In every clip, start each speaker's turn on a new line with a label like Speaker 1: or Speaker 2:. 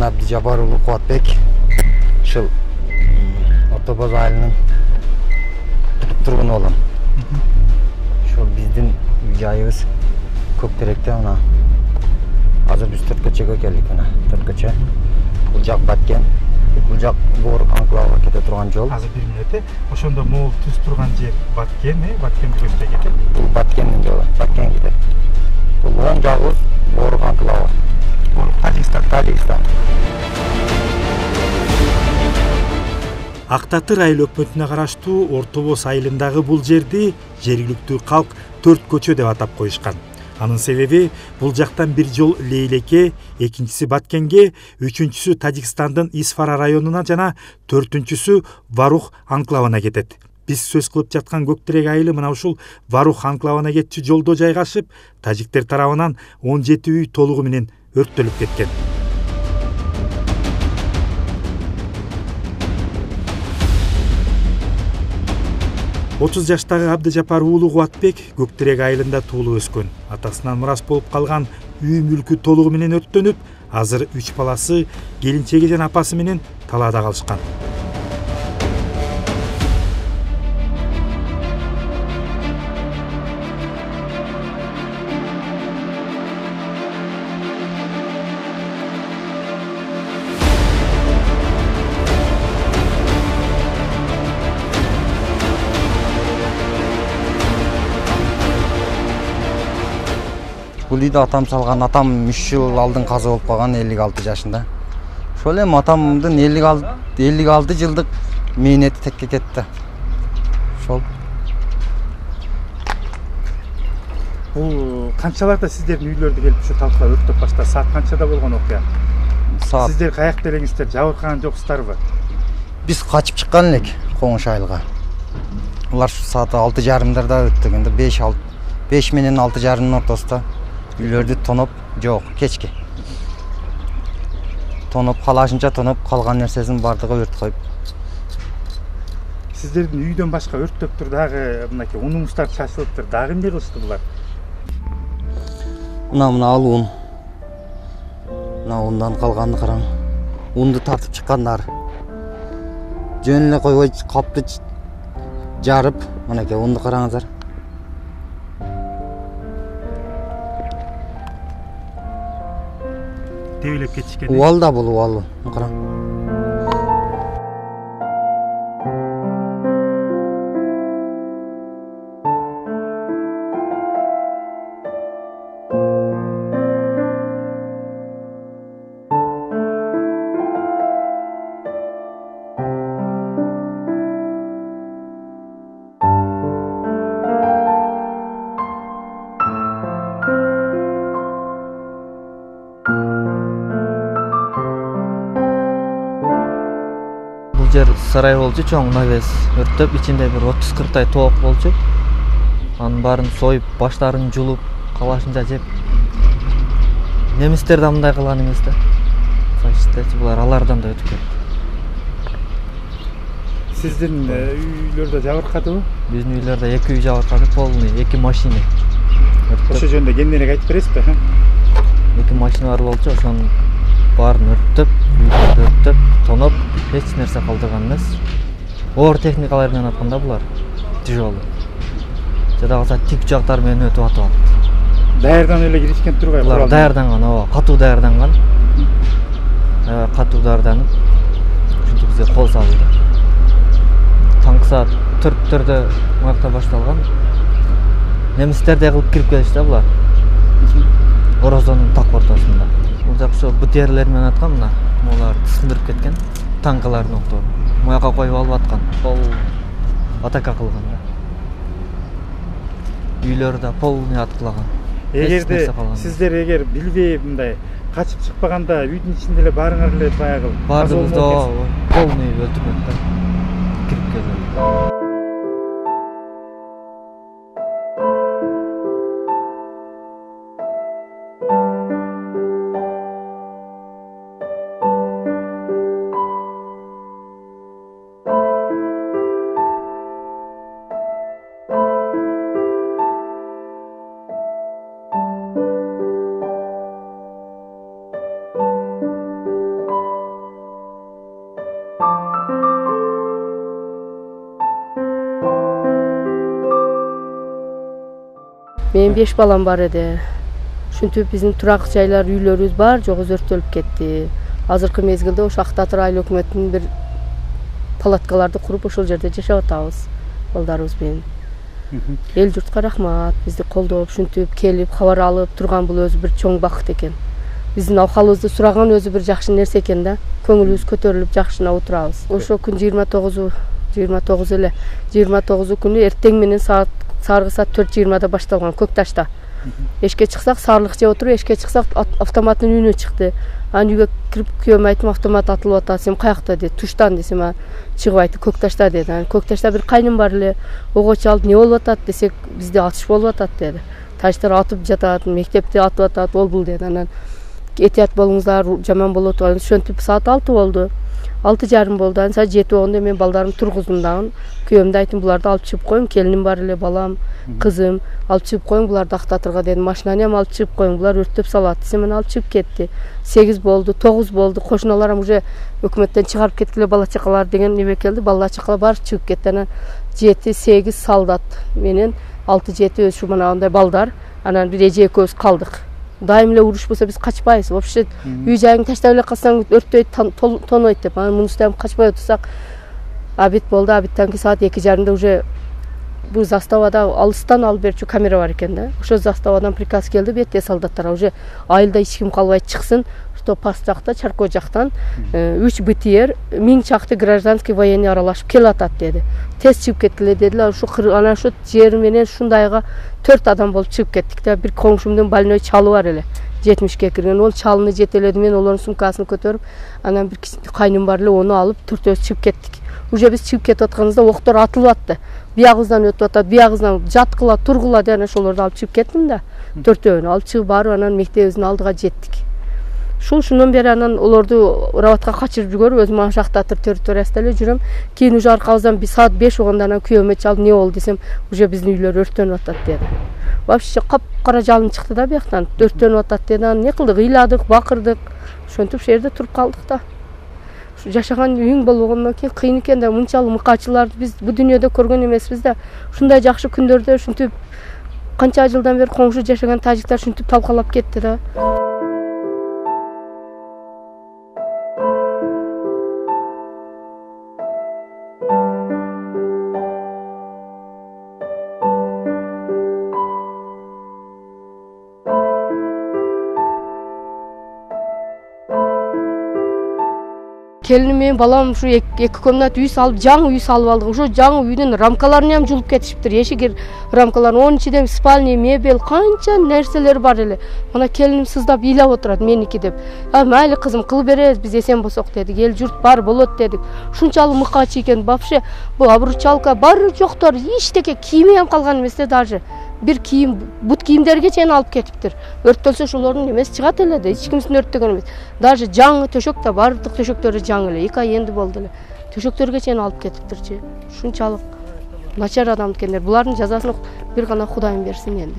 Speaker 1: Абдижабар уулу Кубатбек. Ушул Орто Боз айылынын тургуну болом. Ошол биздин жайыбыз Көктеректе мына. Азыр биз Төрткөчөгө келдик мына. Төрткөчө. Бул жак Баткен. Бул жак Боор анклавга кете турган жол.
Speaker 2: Азыр бир минут. Ошондо могул түз турган жер Баткен, Баткен бүгүнкү кетет.
Speaker 1: Бул Баткендин жолу. Баткен кетет. Бул оң жагыбыз Боор анклавы. Тажикстан.
Speaker 2: Ак Татыр айыл өкмөтүнө караштуу Орто Боз айылындагы бул жерди жергиликтүү калк Төрт көчө деп атап коюшкан. Анын себеби бул жактан бир жол Лейлеке, экинчиси Баткенге, үчүнчүсү Тажикстандын Исфара районуна жана төртүнчүсү Варух анклавына кетет. Биз сөз кылып жаткан Көктерек айылы мына ушул Варух анклавына кетчү жолдо жайгашып, тажиктер тарабынан 17 үй толугу менен өрттөлүп кеткен. Отуз жаштагы Абдижапар уулу Кубатбек Көктерек айылында туулуп өскөн. Атасынан мурас болуп калган үй мүлкү толугу менен өрттөнүп, азыр 3 баласы, келинчеги жана апасы менен талаада калышкан.
Speaker 1: Бул үйдү атам салган. Атам 3 жыл алдын каза болуп калган 56 жашында. Ошол эми атамдын 56 жылдык мээнети текке кетти. Ошол.
Speaker 2: Бул канчаларда сиздердин үйлөрдү келип ушу талкалап өрттөп башта? Саат канчада болгон окуя? Сиздер каякта элеңиздер? Жабыркаган жоксуздарбы?
Speaker 1: Биз качып чыккан элек Коңуш айылга. Улар саат 6:30 өттүгөндө 5 менен 6:30 ортосунда үйлөрдү тоноп, жок, кечки. Тоноп, калашынча тоноп, калган нерсесин бардыгы өрт коюп.
Speaker 2: Сиздердин үйдөн башка өрттөптүр дагы мынакей унуңуздар чачылыптыр. Дагы эмне кылышты булар?
Speaker 1: Мына ал ун. Мына ундан калганды караң. Унду тартып чыккандар. Жөн эле койбой капты жарып, мынакей унду караңыздар.
Speaker 2: Тебелеп кетишкен.
Speaker 1: Уал да бул уал. Караң.
Speaker 3: Жер сарай болчу, чоң навес өрттөп, ичинде бир 30-40 тоок болчу. Анын баарын союп, баштарын жулуп, калашынча жеп. Немистер да мындай кылган эмес да. Фашисттер булар алардан да өтүп кетти.
Speaker 2: Сиздин үйлөрдө жабыркадыбы?
Speaker 3: Биздин үйлөрдө 2 үй жабыркады, полный 2 машина.
Speaker 2: Ошо жөнүндө кендирек айтып бересизби?
Speaker 3: 2 машина бар болчу, ошонун баарын өрттөп, тоноп, эч нерсе калтырган эмес. Оор техникалар менен атканда булар тяжелый. Жада калса тик жактар менен өтүп атат.
Speaker 2: Даярдан эле киришкен турбай.
Speaker 3: Булар даярданган, катуу даярданган. Катуу даярданып, ушинтип бизге кол салды. Таңкы саат 4-төрдө муякта башталган. Немистердей кылып кирип келишти булар. Орозонун так ортосунда. Бул жак ошо БТРлер менен аткан мына. Булар сындырып кеткен. Танкалардын октор. Муяка коюп алып аткан. Пол атака кылган. Үйлөрү да полный аткылаган.
Speaker 2: Эгерде сиздер билбей мындай качып чыкпаганда үйдүн ичинде эле баарыңар эле баягы
Speaker 3: бардыгыбызды полный өлтүрмөк да. Кирип келген.
Speaker 4: Benim 5 balam var edi. Ушинтип биздин турак жайлар, үйлөрүбүз бар жогу өрттөлүп кетти. Азыркы мезгилде ошо Актатыр айыл өкмөтүнүн бир палаткаларды куруп ошол жерде жашап атабыз балдарыбыз менен. Эл журтка рахмат, бизди колдоп, ушинтип келип кабар алып турган бул өзү бир чоң бакыт экен. Биздин абкалыбызды сураган өзү бир жакшы нерсе экен да. Көңүлүбүз көтөрүлүп жакшына отурабыз. Ошо күн 29 эле 29 күнү эртең менен сааргы саат 4:20 башталган Көкташта. Эшке чыксак саарлык жеп отуруп, эшке чыксак автоматтын үнү чыкты. Анан үйгө кирип күйөөмө айттым, автомат атылып атат, сен каякта деди. Туштан десем, чыгып айтты, Көкташта деди. Анан Көкташта бир кайным бар эле, ого чалып, не болуп атат десек, бизде атыш болуп атат деди. Таштар атып жатат, мектепте атып атат, ол бул деди. Анан этият болуңуздар, жаман болуп атат. Ошентип саат 6 болду. 6:30 болду. Анан саат 7 болгондо мен балдарымды тургуздум дагы. Күйөөмдө айттым, буларды алып чыгып коюң, келиним бар эле, балам, кызым, алып чыгып коюң, буларды Актатырга дедим. Машинаны ham алып чыгып коюң, булар өрттөп салат десем, мен алып чыгып кетти. 8 болду, 9 болду. Кошуналарым уже өкмөттөн чыгарып кеткиле, бала чакалар деген неме келди. Бала чакалар бар чыгып кетти. Анан 7-8 солдат менен 6-7 өз шуманагандай балдар. Анан бир эже экөөбүз калдык. Дайым эле уруш болсо биз качпайбыз. Вообще үй жайың таштап эле калсаң өрттөйт, тонойт деп. Анан мунусу качпай отурсак обед болду. Обедтен кийин саат 2:30 уже бул заставада алыстан алып берчү камера бар экен да. Ошо заставадан приказ келди, бетте солдаттарга уже айылда эч ким калбай чыксын. Что пас жакта, Чарко жактан 3 БТР, 1000 чакты гражданский военный аралашып келатат деди. Тез чыгып кеткиле дедилер. Ушу анан шу жери менен ушундайга 4 адам болуп чыгып кеттик да. Бир коңшумдун больной чалы бар эле. 70ке кирген. Ол чалыны жетеледи, мен олордун сумкасын көтөрүп, анан бир кайным бар эле, ону алып төртөөбүз чыгып кеттик. Уже биз чыгып кетип атканыбызда октор атылып атты. Биягыбыздан өтүп атат, биягыбыздан жаткыла, тургула деп ошолорду алып чыгып кеттим да. Төртөөнү алып чыгып барып анан мектебибиздин алдыга жеттик. Ушундан бери анан олорду Рабатка качырып жүгөрүп, өзүм ана Актатыр территориясында эле жүрөм. Кийин уже аркабыздан саат 5 болгондо анан күйөөмө чалып, не болду десем, уже биздин үйлөр өрттөнүп атат деди. Вообще капкара жалын чыкты да бияктан. Өрттөнүп атат деди. Анан не кылдык? Ыйладык, бакырдык. Ошентип ошол жерде туруп калдык да. Жашаган үйүң болгондон кийин кыйын экен да, мынчалык мыкаачыларды биз бу дүйнөдө көргөн эмеспиз да. Ушундай жакшы күндөрдө ушинтип канча жылдан бери коңшу жашаган тажиктар ушинтип талкалап кетти да. Келиним менен балам ушу 2 комнат үй салып, жаңы үй салып алдык. Ошо жаңы үйдүн рамкаларын ham жулуп кетишиптир. Эшик рамкаларын, онун ичинде спальня, мебель, канча нерселер бар эле. Мына келиним сыздап ыйлап отурат, меники деп. Майли кызым, кылып беребиз, биз эсен болсок дедик. Эл журт бар болот дедик. Ушунчалык мыкаачы экен. Вообще бу обручалка бары жоктор, эчтеке кийими ham калган эмес даже. Бир кийим, бут кийимдерге чейин алып кетиптир. Өрттөлсө ошолордун эмеси чыгат эле да, эч кимсин өрттөгөн эмес. Даже жаңы төшөк да, бардык төшөктөрү жаңы эле, 2 ай энди болду эле. Төшөктөргө чейин алып кетиптирчи. Ушунчалык начар адам экендер. Булардын жазасын бир гана Кудайым берсин энди.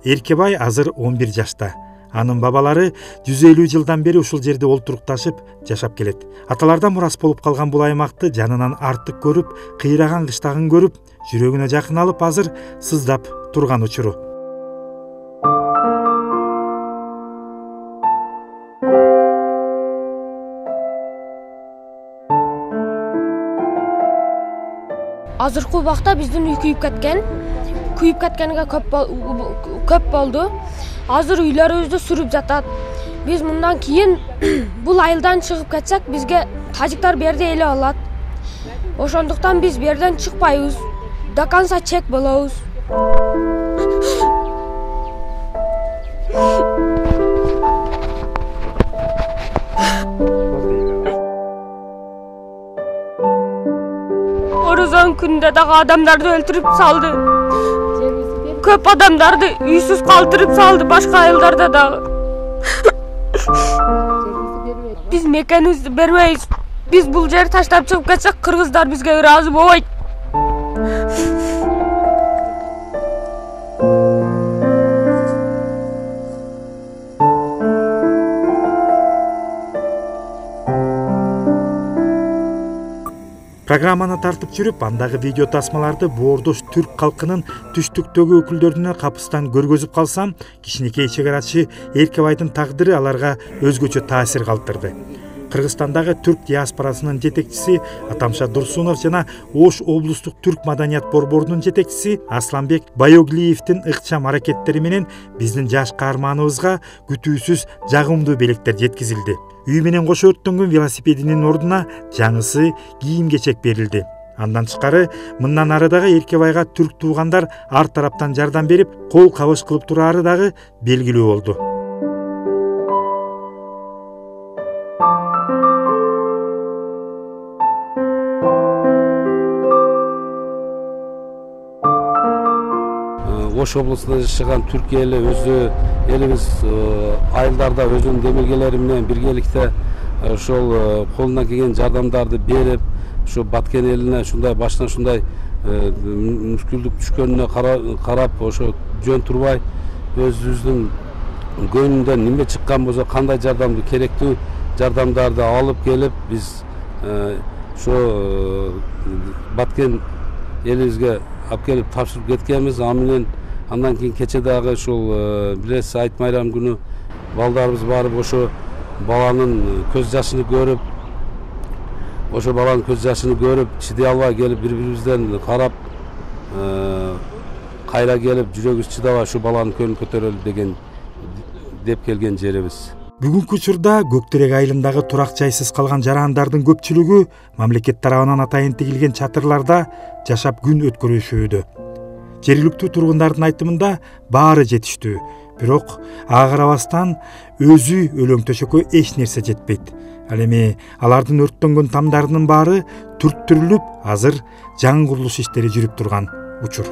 Speaker 2: Эркебай азыр 11 жашта. Анын бабалары 150 жылдан бери ушул жерде олтурукташып жашап келет. Аталардан мурас болуп калган бул аймакты жанынан артык көрүп, кыйраган кыштагын көрүп, жүрөгүнө жакын алып азыр сыздап турган учуру.
Speaker 5: Азыркы убакта биздин үй күйүп кеткен. Күйүп кеткенге көп болду. Азыр үйлөрүбүздү сүрүп жатат. Биз мындан кийин бул айылдан чыгып кетсек, бизге тажиктар берде эле алат. Ошондуктан биз берден чыкпайбыз. До конца чек болобуз. Орозон күндө дагы адамдарды өлтүрүп салды. Көп адамдарды үйсүз калтырып салды, башка айылдарда дагы. Биз мекенибизди бербейбиз. Биз бул жерди таштап чыгып кетсек, кыргыздар бизге ыраазы болбойт.
Speaker 2: Программаны тартып жүрүп, андагы видео тасмаларды боордош түрк калкынын түштүктөгү өкүлдөрүнө капыстан көргөзүп калсам, кичинекей чек арачы Эркебайдын тагдыры аларга өзгөчө таасир калтырды. Кыргызстандагы түрк диаспорасынын жетекчиси Атамша Дурсунов жана Ош облустук түрк маданият борборунун жетекчиси Асланбек Байоглиевдин ыкчам аракеттери менен биздин жаш каарманыбызга күтүүсүз жагымдуу белектер жеткизилди. Үй менен кошо өрттөнгөн велосипединин ордуна жаңысы кийим-кечек берилди. Андан тышкары, мындан ары дагы Эркебайга түрк туугандар ар тараптан жардам берип, кол кабыш кылып турары дагы белгилүү болду.
Speaker 6: Ош облусунда жашаган түрк эли өзү элибиз айылдарда өзүнүн демилгелери менен биргеликте ошол колунан келген жардамдарды берип, ошо Баткен элине ушундай башына ушундай мүшкүлдүк түшкөнүнө карап, ошо жөн турбай өзүбүздүн көңүлүндөн неме чыккан болсо, кандай жардамды керектүү жардамдарды алып келип, биз ошо Баткен элибизге алып келип тапшырып кеткенбиз. Андан кийин кече дагы ушул билесиз, айт майрам күнү балдарыбыз барып ошо баланын көз жашын көрүп, чыдый албай келип бири-бирибизден карап, кайра келип жүрөгүбүз чыдабай ушу баланын көңүн көтөрөлү деген деп келген жерибиз.
Speaker 2: Бүгүнкү учурда Көктөрек айылындагы турак жайсыз калган жарандардын көпчүлүгү мамлекет тарабынан атайын тигилген чатырларда жашап күн өткөрүшүүдө. Жергиликтүү тургундардын айтымында баары жетиштүү, бирок ага карабастан өзү өлөң төшөккө эч нерсе жетпейт. Ал эми алардын өрттөнгөн тамдарынын баары түрттүрүлүп, азыр жаңы курулуш иштери жүрүп турган учур.